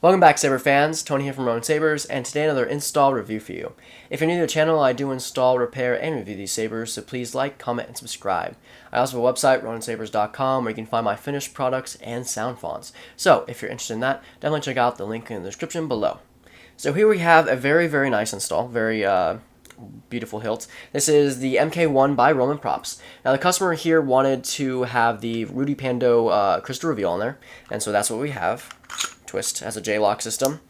Welcome back, Saber fans. Tony here from RoninSabers, and today another install review for you. If you're new to the channel, I do install, repair, and review these sabers, so please like, comment, and subscribe. I also have a website, RoninSabers.com, where you can find my finished products and sound fonts. So if you're interested in that, definitely check out the link in the description below. So here we have a very, very nice install, very beautiful hilt. This is the MK1 by Roman Props. Now the customer here wanted to have the Rudy Pando crystal reveal on there, and so that's what we have. Twist as a J-lock system,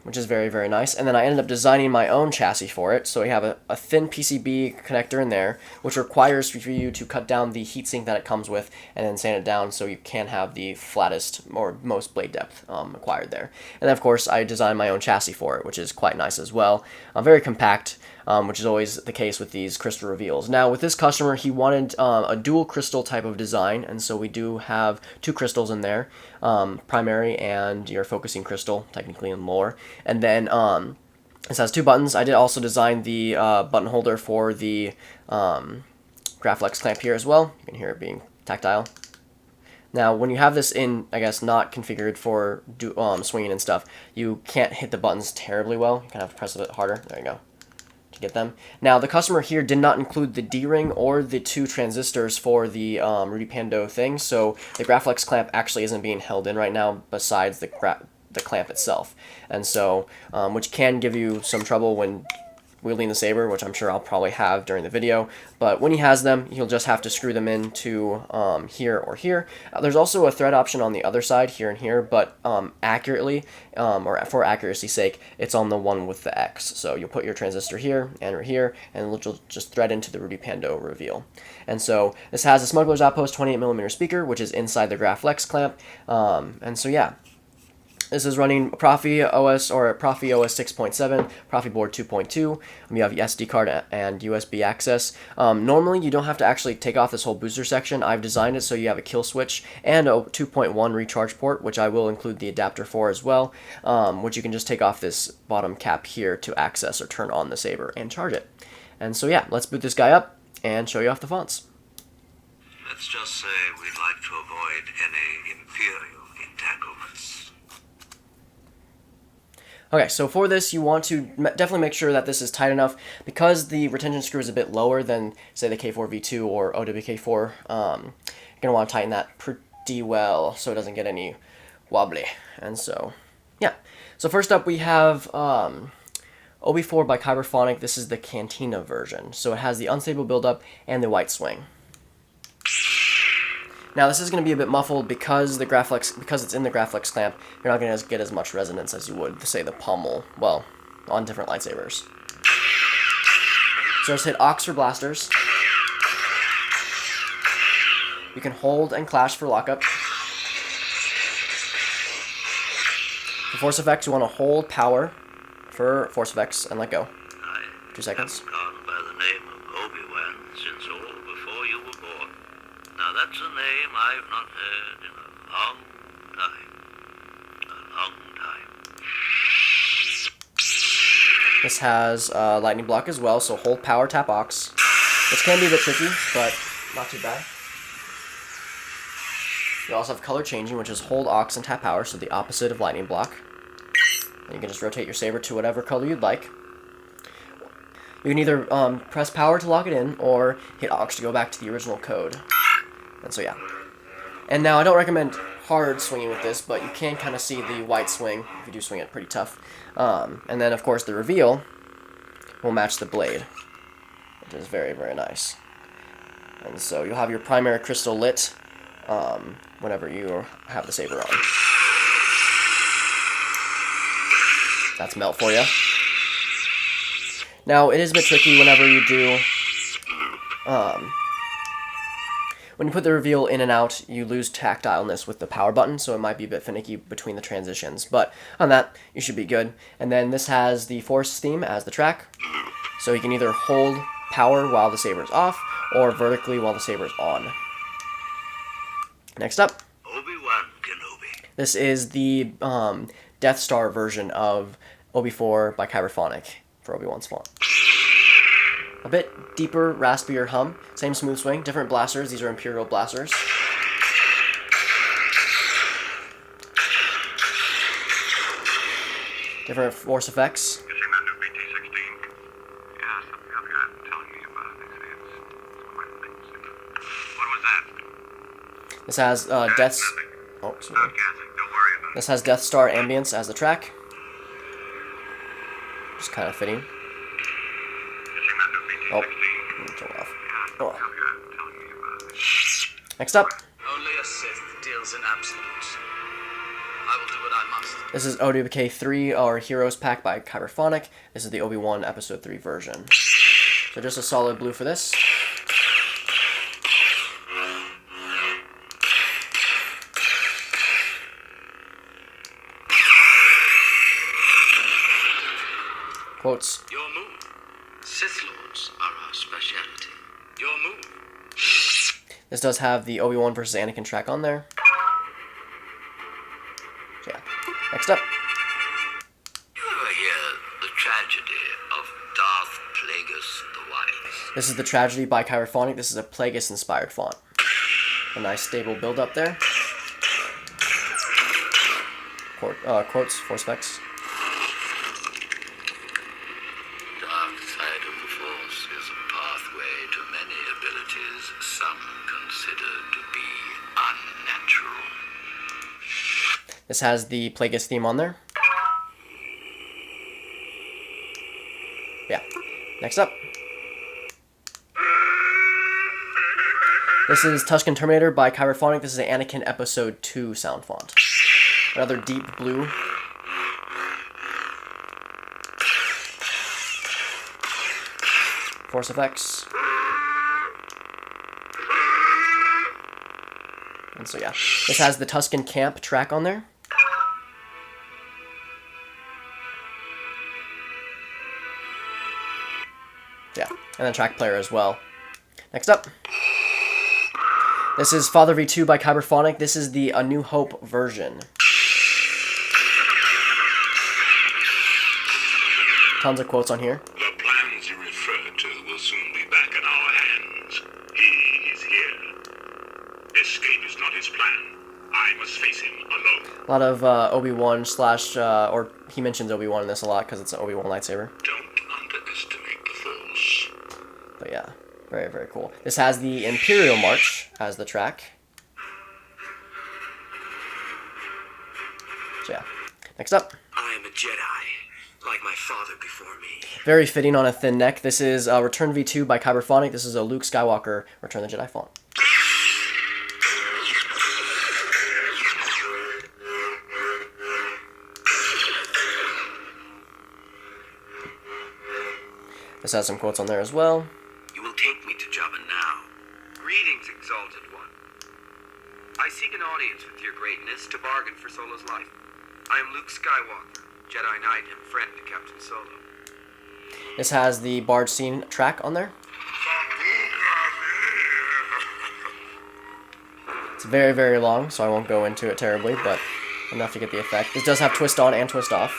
which is very, very nice. And then I ended up designing my own chassis for it. So we have a thin PCB connector in there, which requires for you to cut down the heatsink that it comes with and then sand it down so you can have the flattest or most blade depth acquired there. And then of course I designed my own chassis for it, which is quite nice as well. Very compact, which is always the case with these crystal reveals. Now with this customer, he wanted a dual crystal type of design, and so we do have two crystals in there, primary and your focusing crystal, technically in lore. And then this has two buttons. I did also design the button holder for the Graflex clamp here as well. You can hear it being tactile. Now, when you have this in, I guess, not configured for swinging and stuff, you can't hit the buttons terribly well. You kind of have to press a bit harder. There you go. To get them. Now, the customer here did not include the D-ring or the two transistors for the Rudy Pando thing, so the Graflex clamp actually isn't being held in right now besides the clamp itself. And so, which can give you some trouble when wielding the saber, which I'm sure I'll probably have during the video. But when he has them, he'll just have to screw them into here or here. There's also a thread option on the other side, here and here, but accurately, or for accuracy's sake, it's on the one with the X. So you'll put your transistor here and here, and it'll just thread into the Rudy Pando reveal. And so this has a Smuggler's Outpost 28mm speaker, which is inside the Graflex clamp. And so yeah. This is running ProffieOS or ProffieOS 6.7, Proffieboard 2.2. You have SD card and USB access. Normally, you don't have to actually take off this whole booster section. I've designed it so you have a kill switch and a 2.1 recharge port, which I will include the adapter for as well, which you can just take off this bottom cap here to access or turn on the saber and charge it. And so yeah, let's boot this guy up and show you off the fonts. Let's just say we'd like to avoid any imperial entanglements. Okay, so for this, you want to definitely make sure that this is tight enough because the retention screw is a bit lower than, say, the K4V2 or OWK4. You're going to want to tighten that pretty well so it doesn't get any wobbly. And so, yeah. So first up, we have OB4 by Kyberphonic. This is the Cantina version. So it has the unstable buildup and the white swing. Now this is going to be a bit muffled because it's in the Graflex clamp. You're not going to get as much resonance as you would, say, the pommel, well, on different lightsabers. So just hit Aux for blasters. You can hold and clash for lockup. For force effects, you want to hold power for force effects and let go. 2 seconds. Gone by the name of Obi-Wan since all before you were born. Now that's a name I've not heard in a long time. A long time. This has lightning block as well, so hold power, tap aux. Which can be a bit tricky, but not too bad. You also have color changing, which is hold aux and tap power, so the opposite of lightning block. And you can just rotate your saber to whatever color you'd like. You can either press power to lock it in, or hit aux to go back to the original code. And so yeah. And now I don't recommend hard swinging with this, but you can kind of see the white swing if you do swing it pretty tough. And then of course the reveal will match the blade, which is very, very nice. And so you'll have your primary crystal lit whenever you have the saber on. That's melt for you. Now it is a bit tricky whenever you do when you put the reveal in and out, you lose tactileness with the power button, so it might be a bit finicky between the transitions. But on that, you should be good. And then this has the Force theme as the track, so you can either hold power while the saber's off, or vertically while the saber's on. Next up, Obi-Wan Kenobi. This is the Death Star version of OB4 by Kyberphonic for Obi-Wan's font. A bit deeper, raspier hum. Same smooth swing, different blasters. These are Imperial blasters. different force effects. You seen that new BT-16? Yeah, some of the guys were telling me about it. They say it's quite amazing. What was that? This has Death's. Oh, excuse me. Not gassing. Don't worry about it. This has Death Star ambience as the track. Just kind of fitting. You seen that new BT-16? Oh, let me turn it off. Yeah, Oh. some of the guys were telling me about it. Next up, Only a Sith deals in absolutes. I will do what I must. this is OWK3, our Heroes Pack by Kyberphonic. This is the Obi-Wan Episode 3 version. So just a solid blue for this. Quotes. Your move. Sith Lords are our speciality. Your move. This does have the Obi-Wan versus Anakin track on there. So yeah. Next up. You ever hear the tragedy of Darth Plagueis the Wise? This is the Tragedy by Kyberphonic. This is a Plagueis-inspired font. A nice stable build up there. Quotes, force effects. Dark side of the Force is a pathway to many abilities some consider to be unnatural. This has the Plagueis theme on there. Yeah. Next up. This is Tusken Terminator by Kyberphonic. This is an Anakin Episode 2 sound font. Another deep blue. Force effects. And so yeah. This has the Tusken Camp track on there. Yeah, and then track player as well. Next up. This is Father V2 by Kyberphonic. This is the A New Hope version. Tons of quotes on here. The plans you refer to will soon be back in our hands. He is here. Escape is not his plan. I must face him alone. A lot of Obi-Wan slash, or he mentions Obi-Wan in this a lot because it's an Obi-Wan lightsaber. Don't underestimate the Force. But yeah, very, very cool. This has the Imperial March as the track. So yeah, next up. I am a Jedi, like my father before me. Very fitting on a thin neck. This is Return V2 by Kyberphonic. This is a Luke Skywalker Return the Jedi font. This has some quotes on there as well. You will take me to Jabba now. Greetings, Exalted One. I seek an audience with your greatness to bargain for Solo's life. I am Luke Skywalker, Jedi Knight and friend to Captain Solo. This has the Bard Scene track on there. It's very, very long, so I won't go into it terribly, but enough to get the effect. This does have twist on and twist off.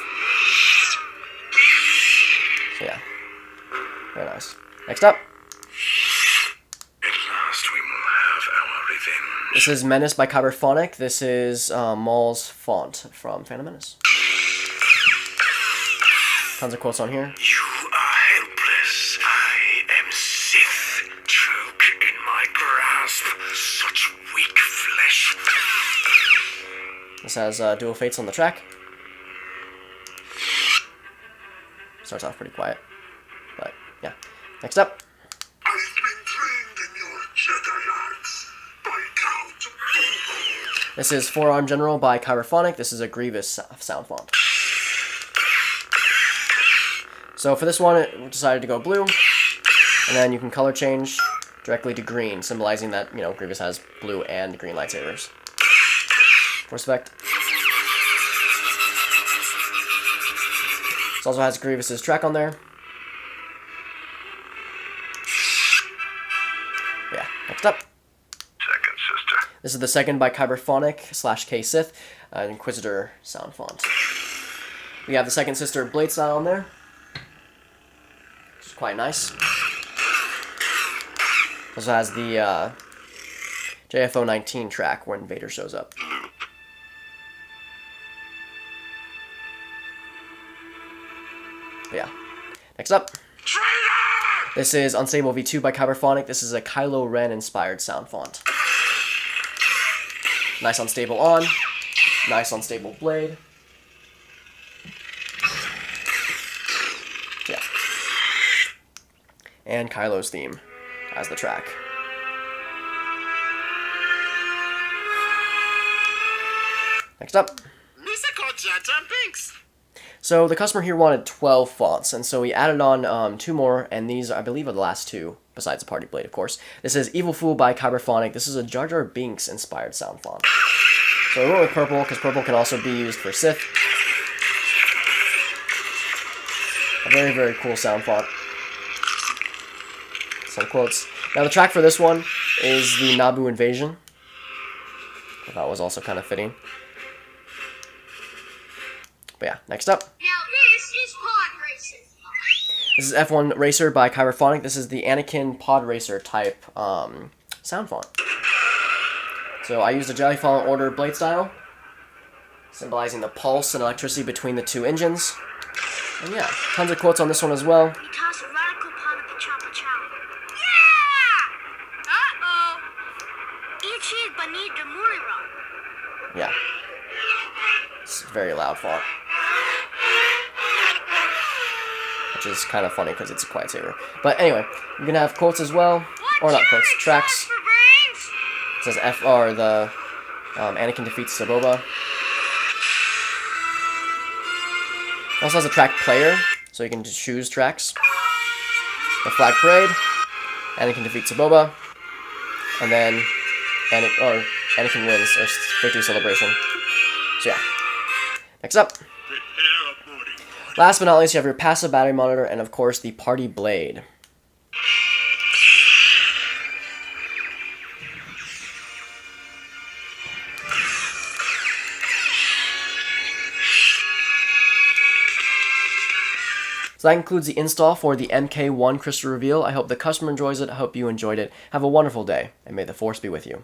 So yeah, very nice. Next up. At last we will have our revenge. This is Menace by Kyberphonic. This is Maul's font from Phantom Menace. Tons of quotes on here. You are helpless. I am Sith. Choke in my grasp. Such weak flesh. This has Dual Fates on the track. Starts off pretty quiet, but yeah. Next up. I've been trained in your Jedi arts by Count. This is Forearm General by Kyberphonic. This is a Grievous sound font. So for this one, we decided to go blue, and then you can color change directly to green, symbolizing that, you know, Grievous has blue and green lightsabers. Force effect. This also has Grievous's track on there. Yeah, next up. Second sister. This is the second by Kyberphonic / K Sith, Inquisitor sound font. We have the second sister Blade style on there, which is quite nice. Also has the JFO 19 track when Vader shows up. But yeah. Next up. This is Unstable V2 by Kyberphonic. This is a Kylo Ren inspired sound font. Nice unstable on. Nice unstable blade. Yeah. And Kylo's theme as the track. Next up. So the customer here wanted 12 fonts, and so we added on 2 more, and these, I believe, are the last 2, besides the Party Blade, of course. This is Evil Fool by Kyberphonic. This is a Jar Jar Binks inspired sound font. So we went with purple, because purple can also be used for Sith. A very, very cool sound font. Some quotes. Now the track for this one is the Naboo Invasion. I thought was also kind of fitting. But yeah, next up. Now this is pod racing. This is F1 Racer by Kyberphonic. This is the Anakin Pod Racer type sound font. So I used a Jedi Fallen Order blade style, symbolizing the pulse and electricity between the 2 engines. And yeah, tons of quotes on this one as well. You toss a radical pod at the chopper chow. Yeah! Uh-oh! Ichi Banita Murira. Yeah. It's a very loud font. Which is kind of funny because it's a quiet saber. But anyway, you're going to have quotes as well. Or not quotes, tracks. It says FR, the Anakin defeats Saboba. It also has a track player, so you can just choose tracks. The Flag Parade, Anakin defeats Saboba, and then Anakin wins, or Victory Celebration. So yeah. Next up. Last but not least, you have your passive battery monitor, and of course the Party Blade. So that concludes the install for the MK1 Crystal Reveal. I hope the customer enjoys it. I hope you enjoyed it. Have a wonderful day, and may the Force be with you.